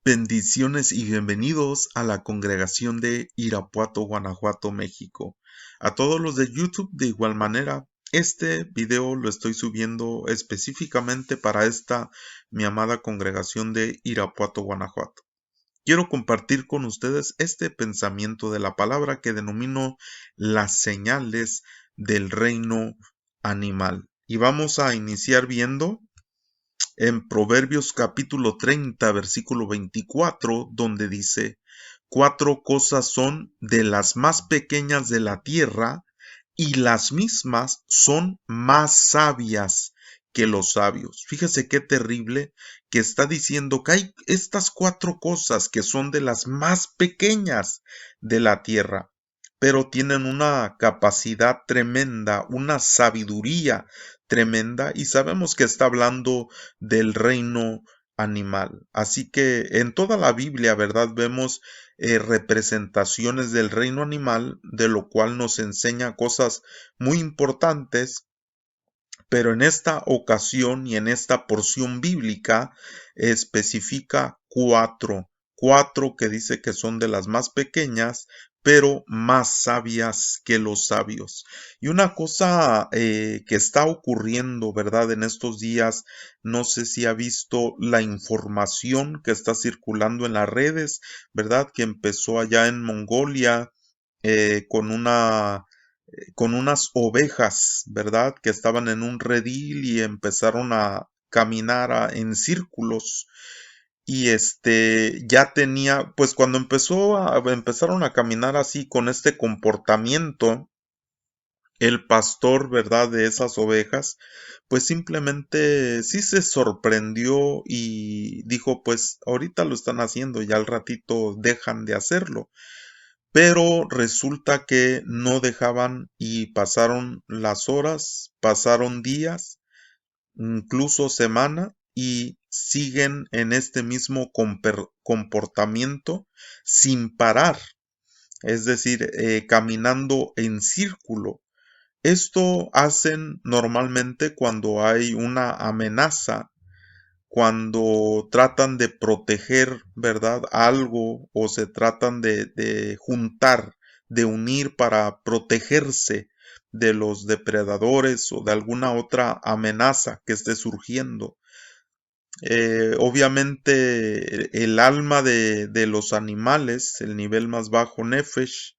Bendiciones y bienvenidos a la congregación de Irapuato, Guanajuato, México. A todos los de YouTube de igual manera, este video lo estoy subiendo específicamente para esta mi amada congregación de Irapuato, Guanajuato. Quiero compartir con ustedes este pensamiento de la palabra que denomino las señales del reino animal. Y vamos a iniciar viendo en Proverbios capítulo 30, versículo 24, donde dice, cuatro cosas son de las más pequeñas de la tierra, y las mismas son más sabias que los sabios. Fíjese qué terrible que está diciendo que hay estas cuatro cosas que son de las más pequeñas de la tierra, pero tienen una capacidad tremenda, una sabiduría tremenda, y sabemos que está hablando del reino animal. Así que en toda la Biblia, ¿verdad? Vemos representaciones del reino animal, de lo cual nos enseña cosas muy importantes, pero en esta ocasión y en esta porción bíblica especifica cuatro que dice que son de las más pequeñas, pero más sabias que los sabios. Y una cosa que está ocurriendo, ¿verdad? En estos días, no sé si ha visto la información que está circulando en las redes, ¿verdad? Que empezó allá en Mongolia con con unas ovejas, ¿verdad? Que estaban en un redil y empezaron a caminar en círculos. Y ya tenía, pues cuando empezaron a caminar así con este comportamiento, el pastor, ¿verdad? De esas ovejas, pues simplemente sí se sorprendió y dijo, pues ahorita lo están haciendo y al ratito dejan de hacerlo. Pero resulta que no dejaban y pasaron las horas, pasaron días, incluso semana, y siguen en este mismo comportamiento sin parar, es decir, caminando en círculo. Esto hacen normalmente cuando hay una amenaza, cuando tratan de proteger, ¿verdad? Algo o se tratan de juntar, de unir para protegerse de los depredadores o de alguna otra amenaza que esté surgiendo. Obviamente el alma de los animales, el nivel más bajo, Nefesh,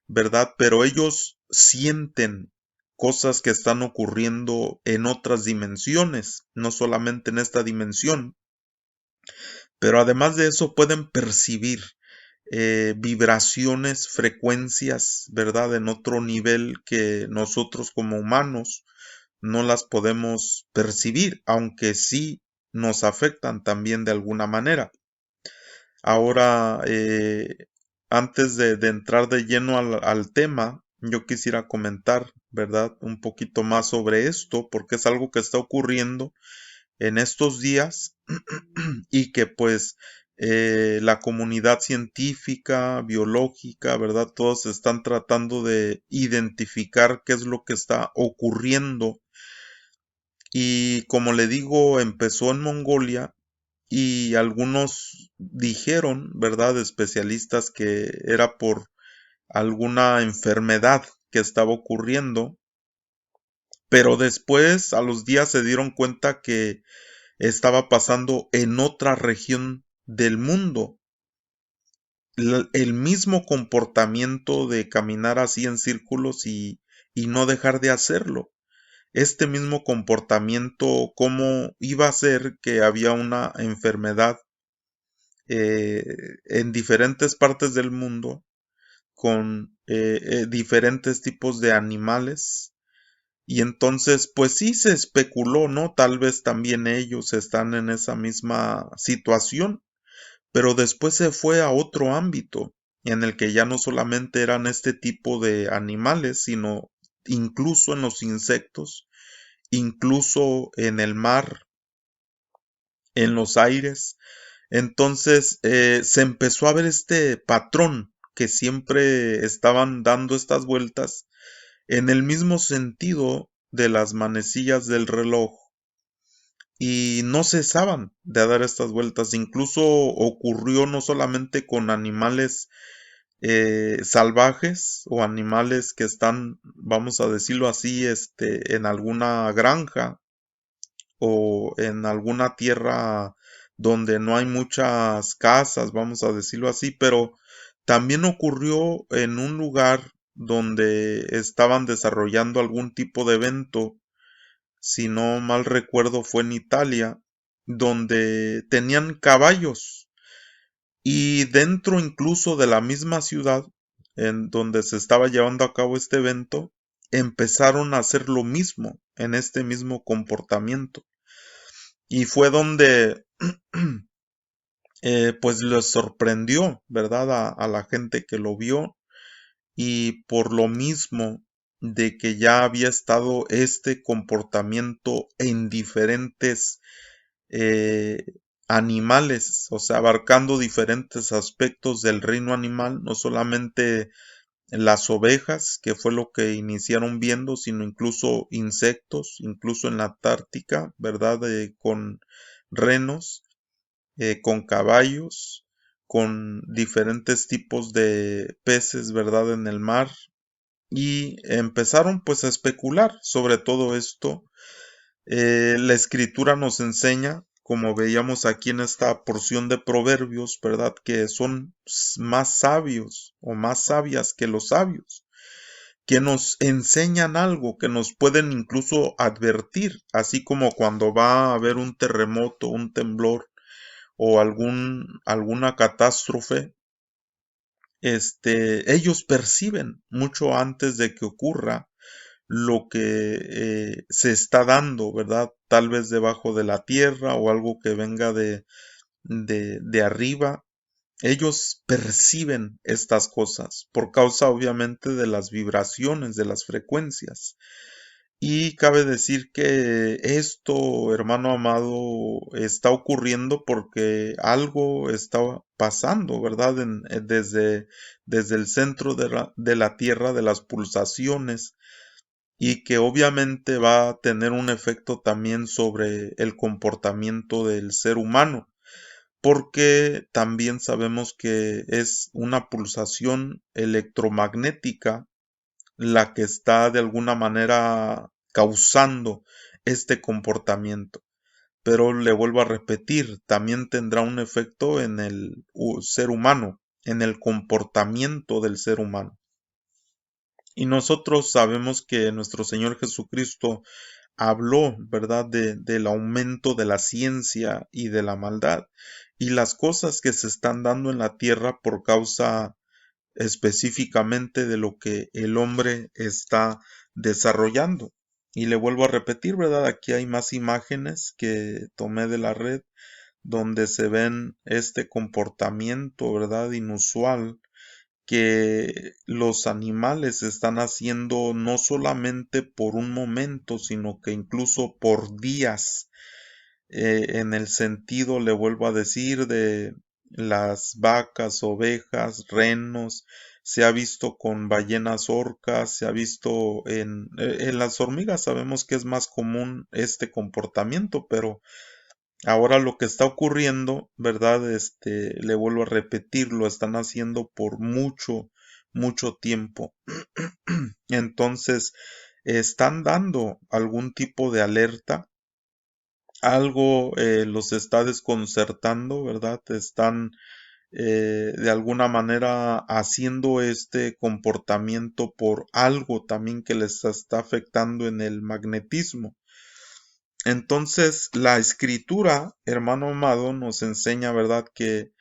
¿verdad? Pero ellos sienten cosas que están ocurriendo en otras dimensiones, no solamente en esta dimensión, pero además de eso pueden percibir vibraciones, frecuencias, ¿verdad? En otro nivel que nosotros como humanos no las podemos percibir, aunque sí nos afectan también de alguna manera. Ahora, antes de entrar de lleno al tema, yo quisiera comentar, ¿verdad? Un poquito más sobre esto, porque es algo que está ocurriendo en estos días y que pues la comunidad científica, biológica, ¿verdad? Todos están tratando de identificar qué es lo que está ocurriendo. Y como le digo, empezó en Mongolia y algunos dijeron, ¿verdad? Especialistas que era por alguna enfermedad que estaba ocurriendo, pero después a los días se dieron cuenta que estaba pasando en otra región del mundo. El mismo comportamiento de caminar así en círculos y no dejar de hacerlo. Este mismo comportamiento, cómo iba a ser que había una enfermedad eh, en diferentes partes del mundo con diferentes tipos de animales. Y entonces, pues sí se especuló, ¿no? Tal vez también ellos están en esa misma situación, pero después se fue a otro ámbito en el que ya no solamente eran este tipo de animales, sino incluso en los insectos, incluso en el mar, en los aires. Entonces se empezó a ver este patrón que siempre estaban dando estas vueltas en el mismo sentido de las manecillas del reloj. y no cesaban de dar estas vueltas. Incluso ocurrió no solamente con animales salvajes o animales que están, vamos a decirlo así, en alguna granja o en alguna tierra donde no hay muchas casas, vamos a decirlo así, pero también ocurrió en un lugar donde estaban desarrollando algún tipo de evento, si no mal recuerdo fue en Italia, donde tenían caballos y dentro incluso de la misma ciudad en donde se estaba llevando a cabo este evento, empezaron a hacer lo mismo en este mismo comportamiento. Y fue donde pues les sorprendió, ¿verdad? A la gente que lo vio y por lo mismo de que ya había estado este comportamiento en diferentes eh, animales, o sea, abarcando diferentes aspectos del reino animal, no solamente las ovejas, que fue lo que iniciaron viendo, sino incluso insectos, incluso en la Antártica, ¿verdad? Con renos, con caballos, con diferentes tipos de peces, ¿verdad? En el mar. Y empezaron pues a especular sobre todo esto. La escritura nos enseña, como veíamos aquí en esta porción de Proverbios, ¿verdad? Que son más sabios o más sabias que los sabios, que nos enseñan algo, que nos pueden incluso advertir, así como cuando va a haber un terremoto, un temblor o alguna catástrofe, ellos perciben mucho antes de que ocurra lo que se está dando, ¿verdad? Tal vez debajo de la tierra o algo que venga de arriba. Ellos perciben estas cosas por causa obviamente de las vibraciones, de las frecuencias. Y cabe decir que esto, hermano amado, está ocurriendo porque algo está pasando, ¿verdad? Desde el centro de la Tierra, de las pulsaciones, y que obviamente va a tener un efecto también sobre el comportamiento del ser humano, porque también sabemos que es una pulsación electromagnética la que está de alguna manera causando este comportamiento. Pero le vuelvo a repetir, también tendrá un efecto en el ser humano, en el comportamiento del ser humano. Y nosotros sabemos que nuestro Señor Jesucristo habló, ¿verdad?, del aumento de la ciencia y de la maldad y las cosas que se están dando en la tierra por causa específicamente de lo que el hombre está desarrollando. Y le vuelvo a repetir, ¿verdad? Aquí hay más imágenes que tomé de la red donde se ven este comportamiento, ¿verdad? Inusual que los animales están haciendo no solamente por un momento, sino que incluso por días, en el sentido, le vuelvo a decir, de las vacas, ovejas, renos, se ha visto con ballenas orcas, se ha visto en las hormigas, sabemos que es más común este comportamiento, pero ahora lo que está ocurriendo, ¿verdad? Le vuelvo a repetir, lo están haciendo por mucho, mucho tiempo. Entonces, están dando algún tipo de alerta, algo los está desconcertando, ¿verdad? Están de alguna manera haciendo este comportamiento por algo también que les está afectando en el magnetismo. Entonces, la escritura, hermano amado, nos enseña, ¿verdad?, que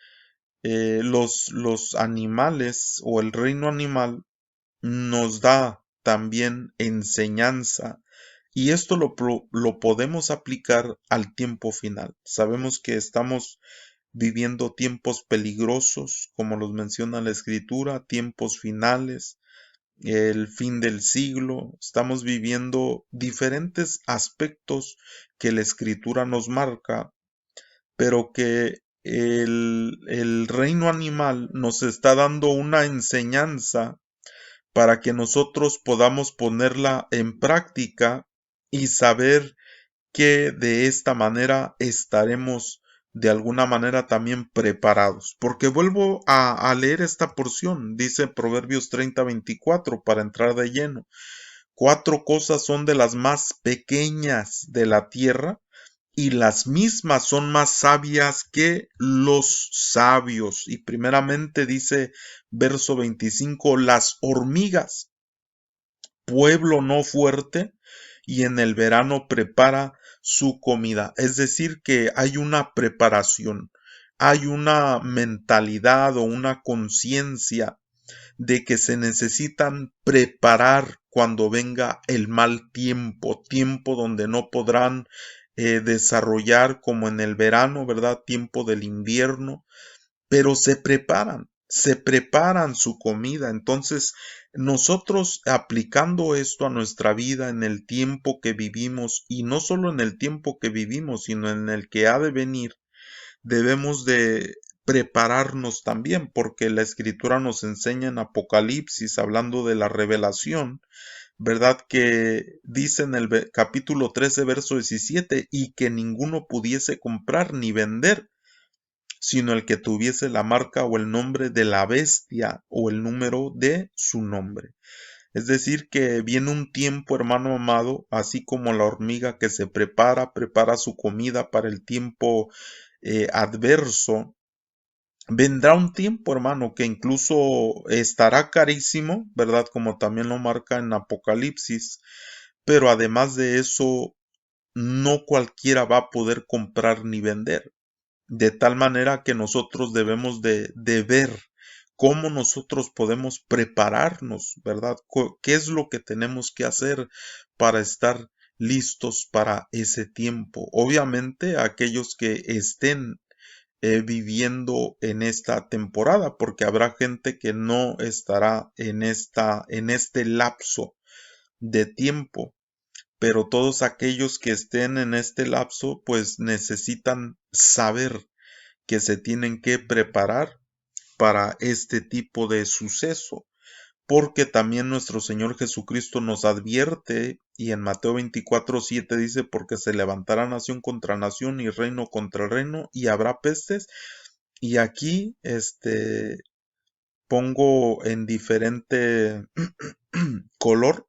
los animales o el reino animal nos da también enseñanza y esto lo podemos aplicar al tiempo final. Sabemos que estamos viviendo tiempos peligrosos, como los menciona la escritura, tiempos finales, el fin del siglo, estamos viviendo diferentes aspectos que la escritura nos marca, pero que el reino animal nos está dando una enseñanza para que nosotros podamos ponerla en práctica y saber que de esta manera estaremos de alguna manera también preparados. Porque vuelvo a leer esta porción, dice Proverbios 30:24, para entrar de lleno. 4 cosas son de las más pequeñas de la tierra, y las mismas son más sabias que los sabios. Y primeramente dice verso 25, las hormigas, pueblo no fuerte, y en el verano prepara su comida. Es decir, que hay una preparación, hay una mentalidad o una conciencia de que se necesitan preparar cuando venga el mal tiempo, tiempo donde no podrán desarrollar como en el verano, ¿verdad? Tiempo del invierno, pero se preparan su comida. Entonces, nosotros aplicando esto a nuestra vida en el tiempo que vivimos, y no solo en el tiempo que vivimos, sino en el que ha de venir, debemos de prepararnos también, porque la escritura nos enseña en Apocalipsis, hablando de la revelación, ¿verdad? Que dice en el capítulo 13, verso 17, y que ninguno pudiese comprar ni vender, sino el que tuviese la marca o el nombre de la bestia o el número de su nombre. Es decir, que viene un tiempo, hermano amado, así como la hormiga que se prepara su comida para el tiempo adverso. Vendrá un tiempo, hermano, que incluso estará carísimo, ¿verdad? Como también lo marca en Apocalipsis, pero además de eso, no cualquiera va a poder comprar ni vender. De tal manera que nosotros debemos de ver cómo nosotros podemos prepararnos, ¿verdad? ¿Qué es lo que tenemos que hacer para estar listos para ese tiempo? Obviamente aquellos que estén viviendo en esta temporada, porque habrá gente que no estará en este lapso de tiempo, pero todos aquellos que estén en este lapso pues necesitan saber que se tienen que preparar para este tipo de suceso, porque también nuestro Señor Jesucristo nos advierte, y en Mateo 24:7 dice, porque se levantará nación contra nación y reino contra reino, y habrá pestes. Y aquí pongo en diferente color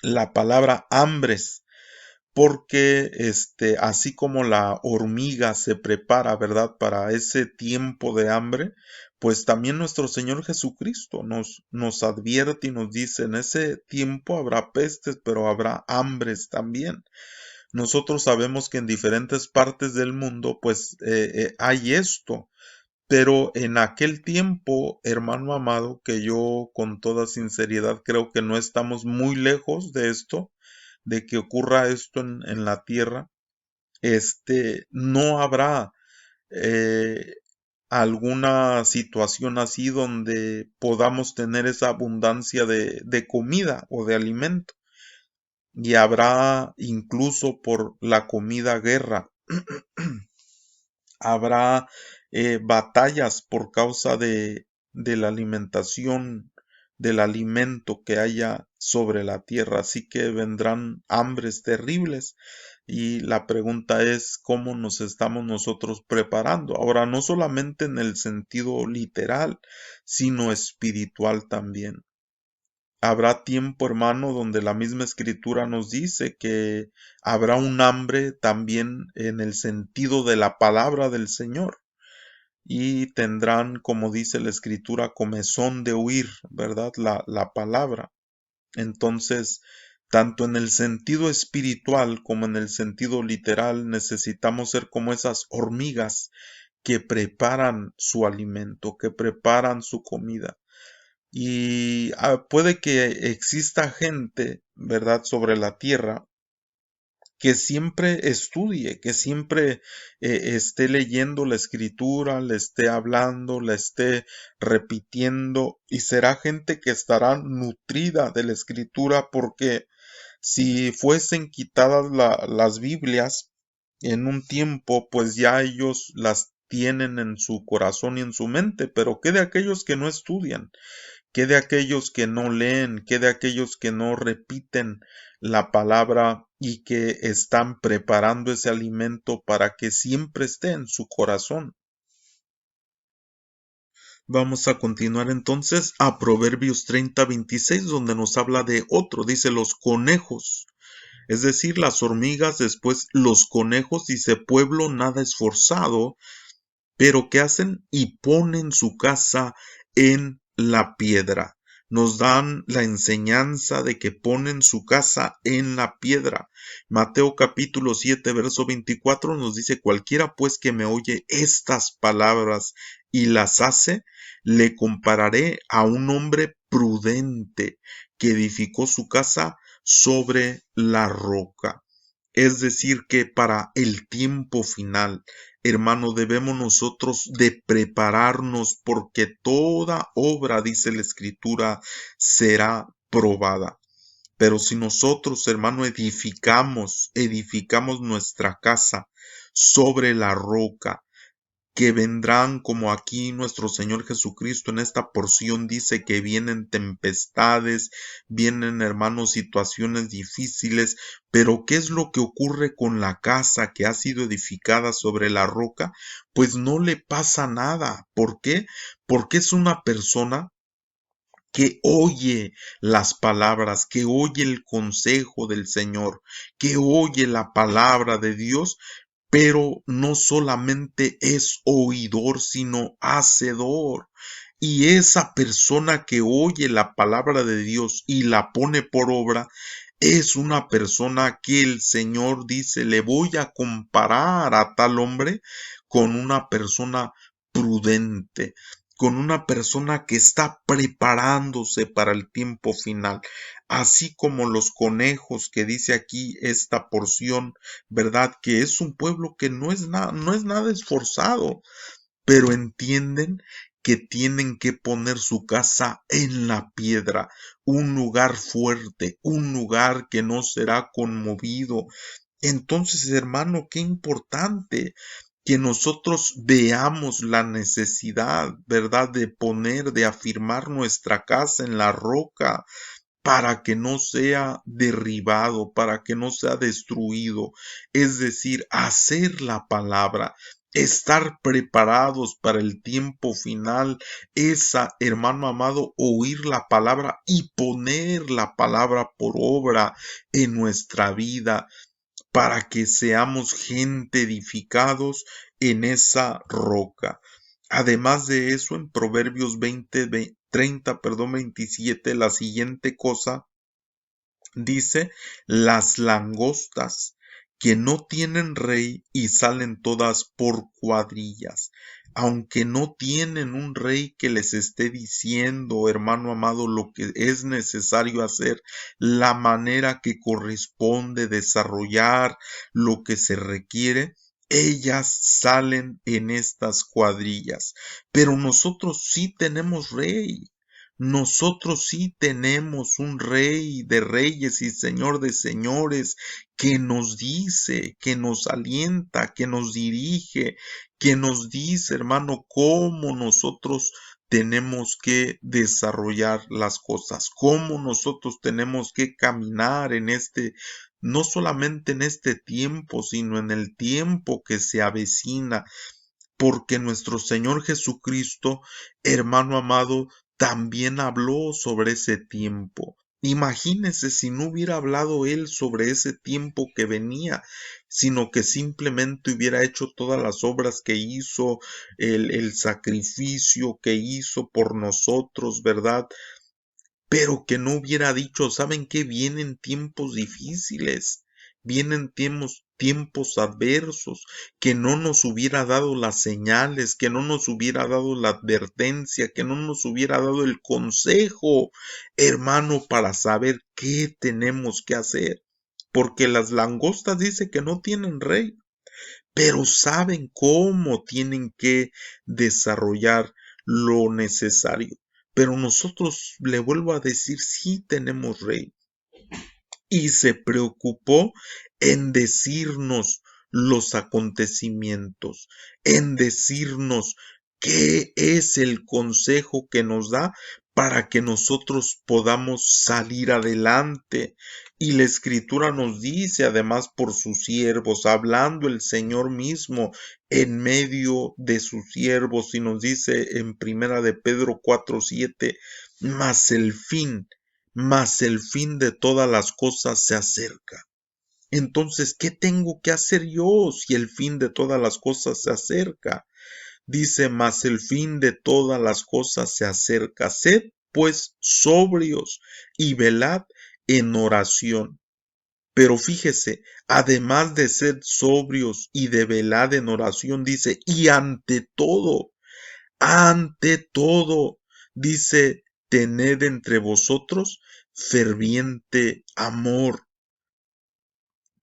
la palabra hambres, porque así como la hormiga se prepara, ¿verdad?, para ese tiempo de hambre, pues también nuestro Señor Jesucristo nos advierte y nos dice, en ese tiempo habrá pestes, pero habrá hambres también. Nosotros sabemos que en diferentes partes del mundo, pues hay esto, pero en aquel tiempo, hermano amado, que yo con toda sinceridad creo que no estamos muy lejos de esto, de que ocurra esto en la tierra, no habrá eh, alguna situación así donde podamos tener esa abundancia de comida o de alimento. Y habrá incluso por la comida guerra. Habrá batallas por causa de la alimentación, del alimento que haya sobre la tierra, así que vendrán hambres terribles, y la pregunta es cómo nos estamos nosotros preparando. Ahora, no solamente en el sentido literal, sino espiritual también. Habrá tiempo, hermano, donde la misma escritura nos dice que habrá un hambre también en el sentido de la palabra del Señor, y tendrán, como dice la escritura, comezón de oír, ¿verdad? La palabra. Entonces, tanto en el sentido espiritual como en el sentido literal, necesitamos ser como esas hormigas que preparan su alimento, que preparan su comida. Y puede que exista gente, ¿verdad?, sobre la tierra que siempre estudie, que siempre esté leyendo la escritura, le esté hablando, la esté repitiendo, y será gente que estará nutrida de la escritura, porque si fuesen quitadas las Biblias en un tiempo, pues ya ellos las tienen en su corazón y en su mente, pero ¿qué de aquellos que no estudian? ¿Qué de aquellos que no leen? ¿Qué de aquellos que no repiten la palabra y que están preparando ese alimento para que siempre esté en su corazón. Vamos a continuar entonces a Proverbios 30:26, donde nos habla de otro, dice los conejos, es decir, las hormigas, después los conejos, dice pueblo nada esforzado, pero ¿qué hacen? Y ponen su casa en la piedra. Nos dan la enseñanza de que ponen su casa en la piedra. Mateo capítulo 7, verso 24 nos dice, cualquiera pues que me oye estas palabras y las hace, le compararé a un hombre prudente que edificó su casa sobre la roca. Es decir, que para el tiempo final, hermano, debemos nosotros de prepararnos porque toda obra, dice la Escritura, será probada. Pero si nosotros, hermano, edificamos nuestra casa sobre la roca, que vendrán como aquí nuestro Señor Jesucristo en esta porción dice que vienen tempestades, vienen hermanos situaciones difíciles, pero ¿qué es lo que ocurre con la casa que ha sido edificada sobre la roca? Pues no le pasa nada. ¿Por qué? Porque es una persona que oye las palabras, que oye el consejo del Señor, que oye la palabra de Dios, pero no solamente es oidor, sino hacedor. Y esa persona que oye la palabra de Dios y la pone por obra, es una persona que el Señor dice, le voy a comparar a tal hombre con una persona prudente, con una persona que está preparándose para el tiempo final, así como los conejos que dice aquí esta porción, ¿verdad? Que es un pueblo que no es nada esforzado, pero entienden que tienen que poner su casa en la piedra, un lugar fuerte, un lugar que no será conmovido. Entonces, hermano, qué importante que nosotros veamos la necesidad, ¿verdad?, de poner, de afirmar nuestra casa en la roca, para que no sea derribado, para que no sea destruido, es decir, hacer la palabra, estar preparados para el tiempo final, esa, hermano amado, oír la palabra y poner la palabra por obra en nuestra vida, para que seamos gente edificados en esa roca. Además de eso, en Proverbios 27, la siguiente cosa dice, las langostas que no tienen rey y salen todas por cuadrillas, aunque no tienen un rey que les esté diciendo, hermano amado, lo que es necesario hacer, la manera que corresponde desarrollar lo que se requiere, ellas salen en estas cuadrillas. Pero nosotros sí tenemos rey. Nosotros sí tenemos un rey de reyes y señor de señores que nos dice, que nos alienta, que nos dirige, que nos dice, hermano, cómo nosotros tenemos que desarrollar las cosas, cómo nosotros tenemos que caminar en este, no solamente en este tiempo, sino en el tiempo que se avecina, porque nuestro Señor Jesucristo, hermano amado, también habló sobre ese tiempo. Imagínese si no hubiera hablado él sobre ese tiempo que venía, sino que simplemente hubiera hecho todas las obras que hizo, el sacrificio que hizo por nosotros, ¿verdad? Pero que no hubiera dicho, ¿saben qué? Vienen tiempos difíciles, vienen tiempos adversos, que no nos hubiera dado las señales, que no nos hubiera dado la advertencia, que no nos hubiera dado el consejo, hermano, para saber qué tenemos que hacer. Porque las langostas dice que no tienen rey, pero saben cómo tienen que desarrollar lo necesario. Pero nosotros, le vuelvo a decir, sí tenemos rey. Y se preocupó en decirnos los acontecimientos, en decirnos qué es el consejo que nos da para que nosotros podamos salir adelante Y la Escritura nos dice, además, por sus siervos, hablando el Señor mismo en medio de sus siervos, y nos dice en Primera de Pedro 4:7, mas el fin de todas las cosas se acerca. Entonces, ¿qué tengo que hacer yo si el fin de todas las cosas se acerca? Dice, mas el fin de todas las cosas se acerca. Sed pues sobrios y velad en oración. Pero fíjese, además de ser sobrios y de velar en oración, dice, y ante todo, dice, tened entre vosotros ferviente amor.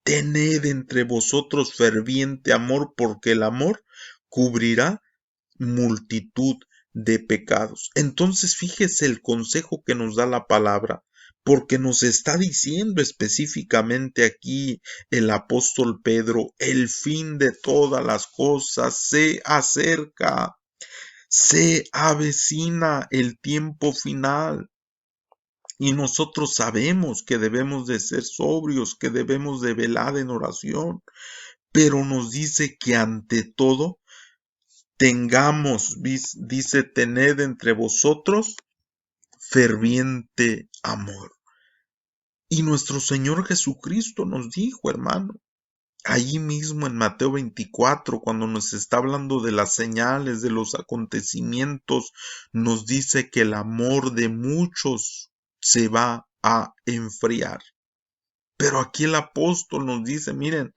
Tened entre vosotros ferviente amor, porque el amor cubrirá multitud de pecados. Entonces, fíjese el consejo que nos da la palabra, porque nos está diciendo específicamente aquí el apóstol Pedro, el fin de todas las cosas se acerca, se avecina el tiempo final. Y nosotros sabemos que debemos de ser sobrios, que debemos de velar en oración, pero nos dice que ante todo tengamos, dice, tened entre vosotros ferviente amor. Y nuestro Señor Jesucristo nos dijo, hermano, allí mismo en Mateo 24, cuando nos está hablando de las señales, de los acontecimientos, nos dice que el amor de muchos se va a enfriar. Pero aquí el apóstol nos dice, miren,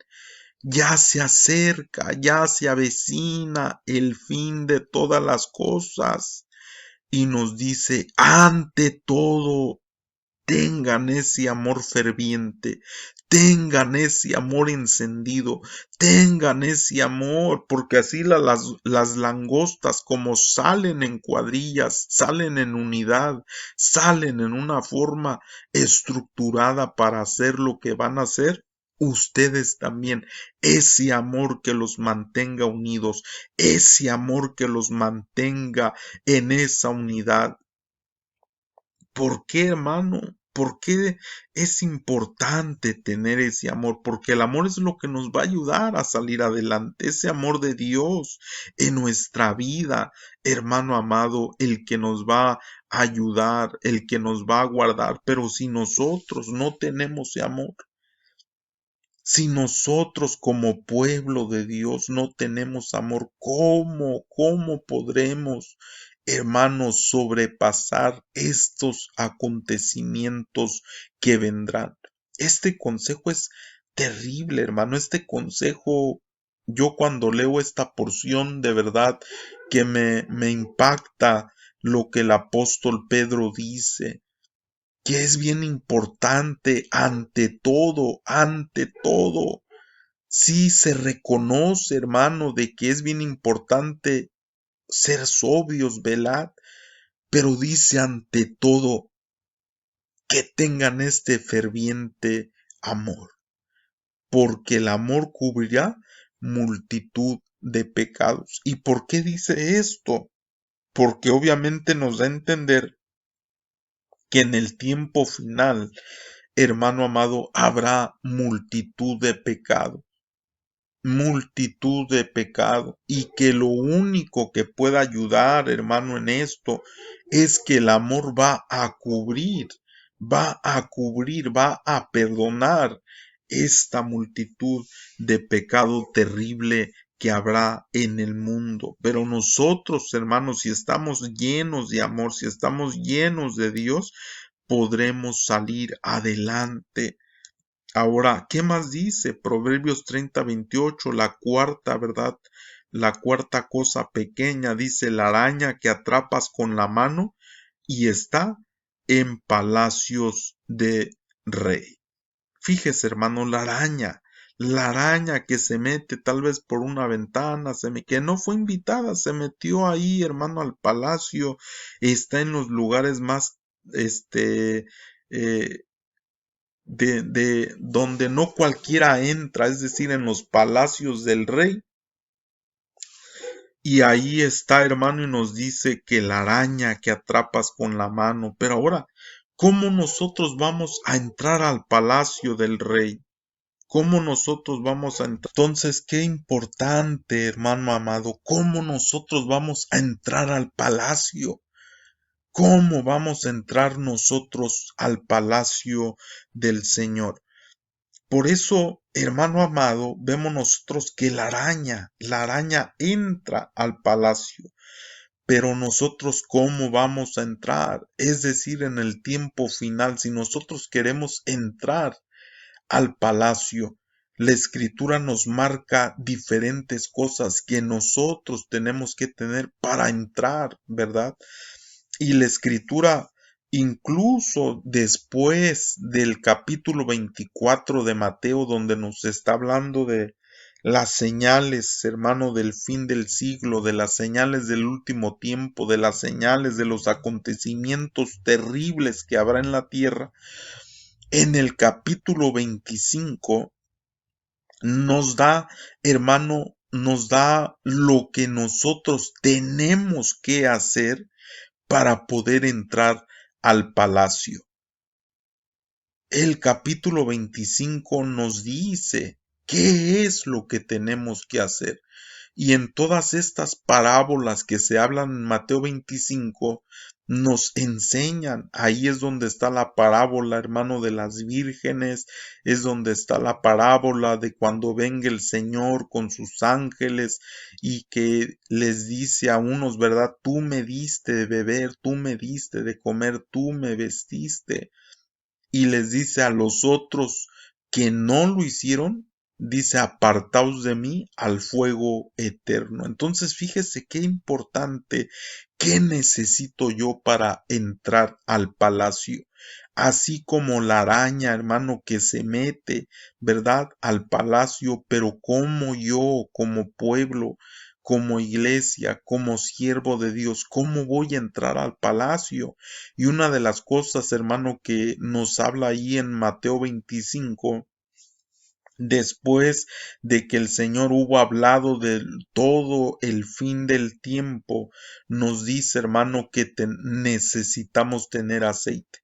ya se acerca, ya se avecina el fin de todas las cosas. Y nos dice, ante todo, tengan ese amor ferviente, tengan ese amor encendido, tengan ese amor, porque así las langostas como salen en cuadrillas, salen en unidad, salen en una forma estructurada para hacer lo que van a hacer. Ustedes también, ese amor que los mantenga unidos, ese amor que los mantenga en esa unidad. ¿Por qué, hermano? ¿Por qué es importante tener ese amor? Porque el amor es lo que nos va a ayudar a salir adelante, ese amor de Dios en nuestra vida, hermano amado, el que nos va a ayudar, el que nos va a guardar. Pero si nosotros no tenemos ese amor, si nosotros como pueblo de Dios no tenemos amor, ¿cómo podremos, hermanos, sobrepasar estos acontecimientos que vendrán? Este consejo es terrible, hermano. Este consejo, yo cuando leo esta porción, de verdad que me impacta lo que el apóstol Pedro dice, que es bien importante ante todo. Sí se reconoce, hermano, de que es bien importante ser sobrios, velar, pero dice ante todo que tengan este ferviente amor, porque el amor cubrirá multitud de pecados. ¿Y por qué dice esto? Porque obviamente nos da a entender que en el tiempo final, hermano amado, habrá multitud de pecado, y que lo único que pueda ayudar, hermano, en esto es que el amor va a perdonar esta multitud de pecado terrible que habrá en el mundo. Pero nosotros, hermanos, si estamos llenos de amor, si estamos llenos de Dios, podremos salir adelante. Ahora, ¿qué más dice? Proverbios 30:28, la cuarta, ¿verdad? La cuarta cosa pequeña, dice, la araña que atrapas con la mano y está en palacios de rey. Fíjese, hermano, la araña que se mete tal vez por una ventana, que no fue invitada, se metió ahí, hermano, al palacio, está en los lugares más, eh, de donde no cualquiera entra, es decir, en los palacios del rey. Y ahí está, hermano, y nos dice que la araña que atrapas con la mano. Pero ahora, ¿Cómo nosotros vamos a entrar al palacio del rey? ¿Cómo nosotros vamos a entrar? Entonces, qué importante, hermano amado, cómo nosotros vamos a entrar al palacio. ¿Cómo vamos a entrar nosotros al palacio del Señor? Por eso, hermano amado, vemos nosotros que la araña entra al palacio. Pero nosotros, ¿cómo vamos a entrar? Es decir, en el tiempo final, si nosotros queremos entrar al palacio, la escritura nos marca diferentes cosas que nosotros tenemos que tener para entrar, ¿verdad? Y la escritura, incluso después del capítulo 24 de Mateo, donde nos está hablando de las señales, hermano, del fin del siglo, de las señales del último tiempo, de las señales de los acontecimientos terribles que habrá en la tierra, en el capítulo 25 nos da, hermano, nos da lo que nosotros tenemos que hacer para poder entrar al palacio. El capítulo 25 nos dice qué es lo que tenemos que hacer. Y en todas estas parábolas que se hablan en Mateo 25, nos enseñan, ahí es donde está la parábola, hermano, de las vírgenes, es donde está la parábola de cuando venga el Señor con sus ángeles y que les dice a unos, ¿verdad? Tú me diste de beber, tú me diste de comer, tú me vestiste. Y les dice a los otros que no lo hicieron, dice, apartaos de mí al fuego eterno. Entonces, fíjese qué importante, qué necesito yo para entrar al palacio. Así como la araña, hermano, que se mete, ¿verdad?, al palacio, pero como yo, como pueblo, como iglesia, como siervo de Dios, ¿cómo voy a entrar al palacio? Y una de las cosas, hermano, que nos habla ahí en Mateo 25, después de que el Señor hubo hablado de todo el fin del tiempo, nos dice, hermano, que necesitamos tener aceite,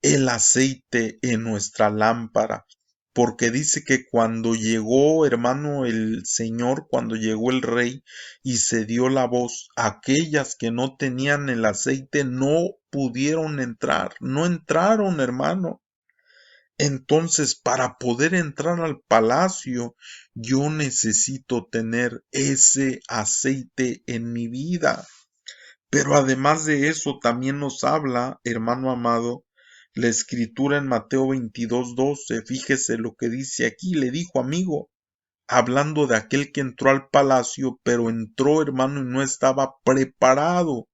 el aceite en nuestra lámpara, porque dice que cuando llegó, hermano, el Señor, cuando llegó el Rey y se dio la voz, aquellas que no tenían el aceite no pudieron entrar, no entraron, hermano. Entonces, para poder entrar al palacio, yo necesito tener ese aceite en mi vida. Pero además de eso, también nos habla, hermano amado, la escritura en Mateo 22:12. Fíjese lo que dice aquí. Le dijo, amigo, hablando de aquel que entró al palacio, pero entró, hermano, y no estaba preparado.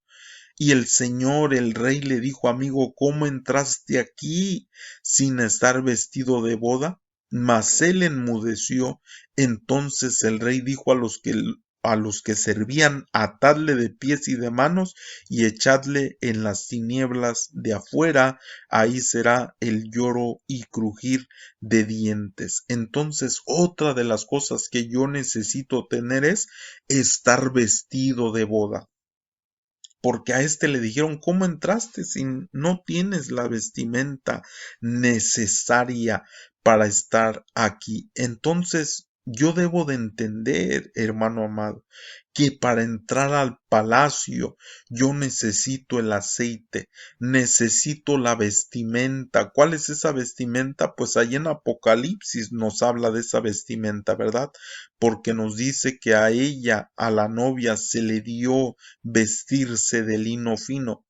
Y el Señor, el Rey, le dijo, amigo, ¿cómo entraste aquí sin estar vestido de boda? Mas él enmudeció. Entonces el Rey dijo a los que servían, atadle de pies y de manos y echadle en las tinieblas de afuera, ahí será el lloro y crujir de dientes. Entonces, otra de las cosas que yo necesito tener es estar vestido de boda, porque a este le dijeron, ¿cómo entraste si no tienes la vestimenta necesaria para estar aquí? Entonces, yo debo de entender, hermano amado, que para entrar al palacio yo necesito el aceite, necesito la vestimenta. ¿Cuál es esa vestimenta? Pues ahí en Apocalipsis nos habla de esa vestimenta, ¿verdad? Porque nos dice que a ella, a la novia, se le dio vestirse de lino fino.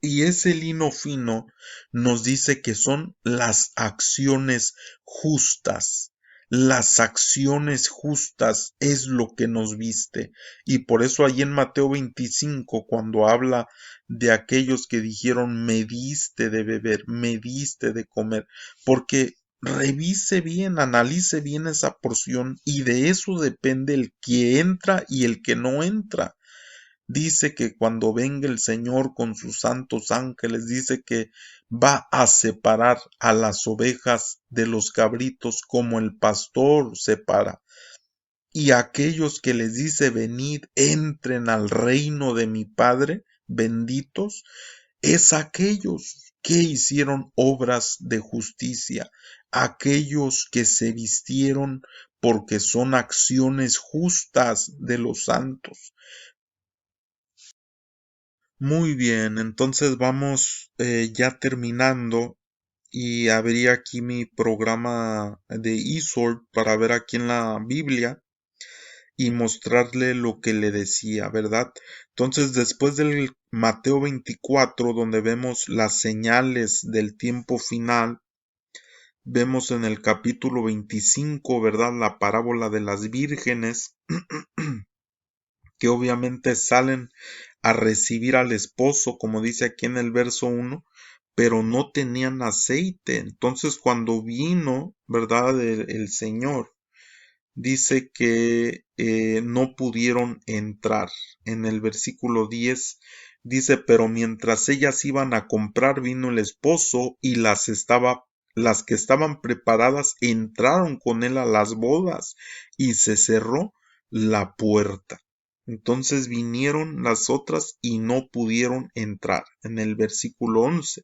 Y ese lino fino nos dice que son las acciones justas. Las acciones justas es lo que nos viste. Y por eso ahí en Mateo 25, cuando habla de aquellos que dijeron, me diste de beber, me diste de comer, porque revise bien, analice bien esa porción y de eso depende el que entra y el que no entra. Dice que cuando venga el Señor con sus santos ángeles, dice que va a separar a las ovejas de los cabritos como el pastor separa. Y aquellos que les dice venid, entren al reino de mi Padre, benditos, es aquellos que hicieron obras de justicia, aquellos que se vistieron porque son acciones justas de los santos. Muy bien, entonces vamos ya terminando y abrí aquí mi programa de eSword para ver aquí en la Biblia y mostrarle lo que le decía, ¿verdad? Entonces, después del Mateo 24, donde vemos las señales del tiempo final, vemos en el capítulo 25, ¿verdad? La parábola de las vírgenes, que obviamente salen a recibir al esposo, como dice aquí en el verso 1, pero no tenían aceite. Entonces, cuando vino, ¿verdad? El Señor dice que no pudieron entrar. En el versículo 10 dice, pero mientras ellas iban a comprar, vino el esposo y las que estaban preparadas entraron con él a las bodas y se cerró la puerta. Entonces vinieron las otras y no pudieron entrar. En el versículo 11.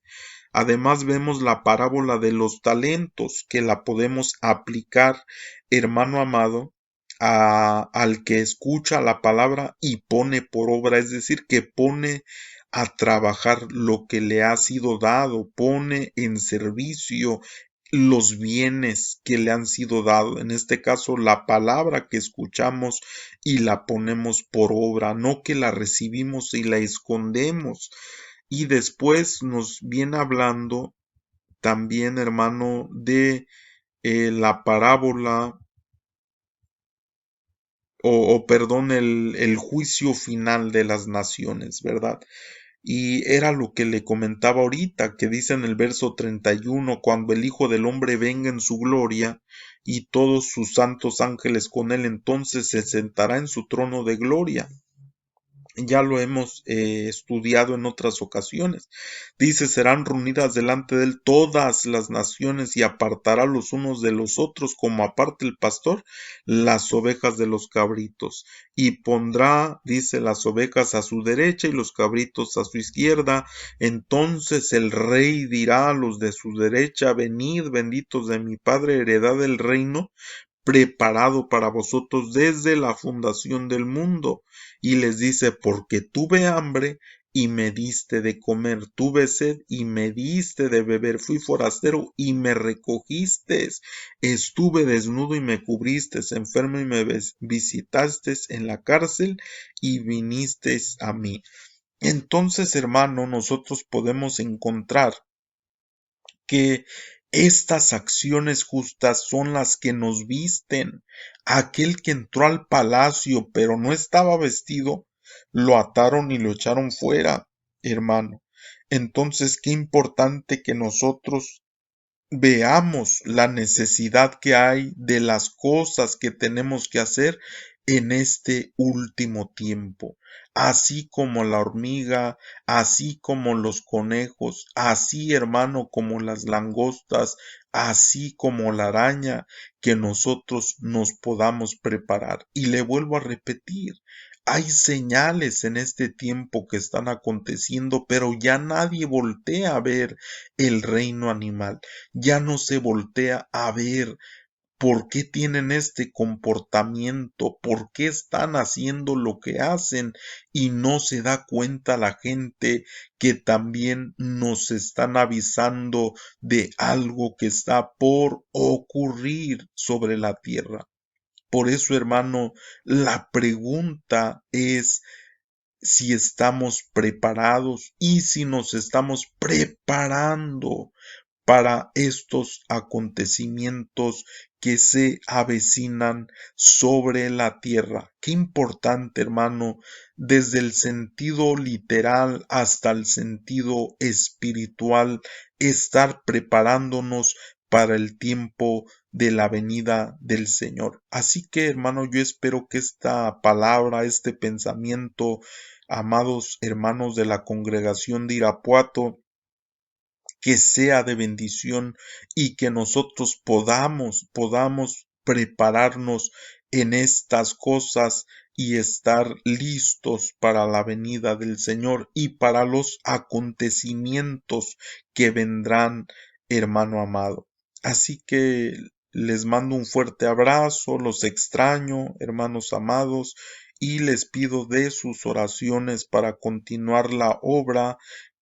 Además vemos la parábola de los talentos, que la podemos aplicar, hermano amado, al que escucha la palabra y pone por obra, es decir, que pone a trabajar lo que le ha sido dado, pone en servicio los bienes que le han sido dados, en este caso la palabra que escuchamos y la ponemos por obra, no que la recibimos y la escondemos. Y después nos viene hablando también, hermano, de la parábola perdón, el juicio final de las naciones, ¿verdad? Y era lo que le comentaba ahorita, que dice en el verso 31, cuando el Hijo del Hombre venga en su gloria y todos sus santos ángeles con él, entonces se sentará en su trono de gloria. Ya lo hemos estudiado en otras ocasiones. Dice, serán reunidas delante de él todas las naciones y apartará los unos de los otros como aparta el pastor las ovejas de los cabritos. Y pondrá, dice, las ovejas a su derecha y los cabritos a su izquierda. Entonces el rey dirá a los de su derecha, venid, benditos de mi Padre, heredad del reino preparado para vosotros desde la fundación del mundo. Y les dice, porque tuve hambre y me diste de comer, tuve sed y me diste de beber, fui forastero y me recogiste, estuve desnudo y me cubriste, enfermo y me visitaste en la cárcel y viniste a mí. Entonces, hermano, nosotros podemos encontrar que estas acciones justas son las que nos visten. Aquel que entró al palacio pero no estaba vestido, lo ataron y lo echaron fuera, hermano. Entonces, qué importante que nosotros veamos la necesidad que hay de las cosas que tenemos que hacer en este último tiempo, así como la hormiga, así como los conejos, así hermano como las langostas, así como la araña, que nosotros nos podamos preparar. Y le vuelvo a repetir, hay señales en este tiempo que están aconteciendo, pero ya nadie voltea a ver el reino animal, ya no se voltea a ver por qué tienen este comportamiento, por qué están haciendo lo que hacen y no se da cuenta la gente que también nos están avisando de algo que está por ocurrir sobre la tierra. Por eso, hermano, la pregunta es si estamos preparados y si nos estamos preparando para estos acontecimientos que se avecinan sobre la tierra. Qué importante, hermano, desde el sentido literal hasta el sentido espiritual, estar preparándonos para el tiempo de la venida del Señor. Así que, hermano, yo espero que esta palabra, este pensamiento, amados hermanos de la congregación de Irapuato, que sea de bendición y que nosotros podamos prepararnos en estas cosas y estar listos para la venida del Señor y para los acontecimientos que vendrán, hermano amado. Así que les mando un fuerte abrazo, los extraño, hermanos amados, y les pido de sus oraciones para continuar la obra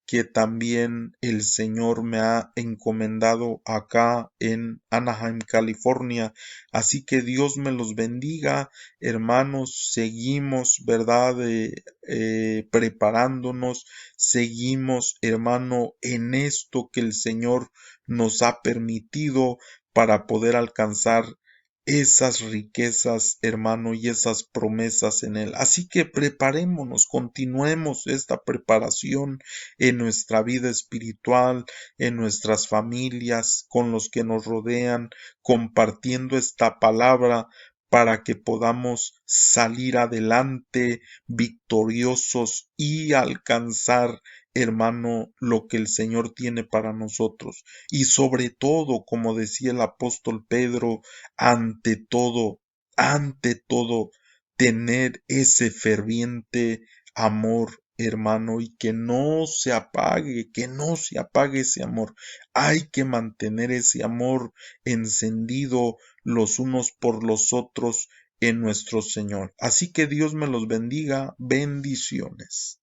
que también el Señor me ha encomendado acá en Anaheim, California. Así que Dios me los bendiga, hermanos. Seguimos, ¿verdad? Preparándonos, seguimos, hermano, en esto que el Señor nos ha permitido para poder alcanzar esas riquezas, hermano, y esas promesas en Él. Así que preparémonos, continuemos esta preparación en nuestra vida espiritual, en nuestras familias, con los que nos rodean, compartiendo esta palabra para que podamos salir adelante victoriosos y alcanzar, hermano, lo que el Señor tiene para nosotros. Y sobre todo, como decía el apóstol Pedro, ante todo, tener ese ferviente amor, hermano, y que no se apague ese amor. Hay que mantener ese amor encendido los unos por los otros en nuestro Señor. Así que Dios me los bendiga. Bendiciones.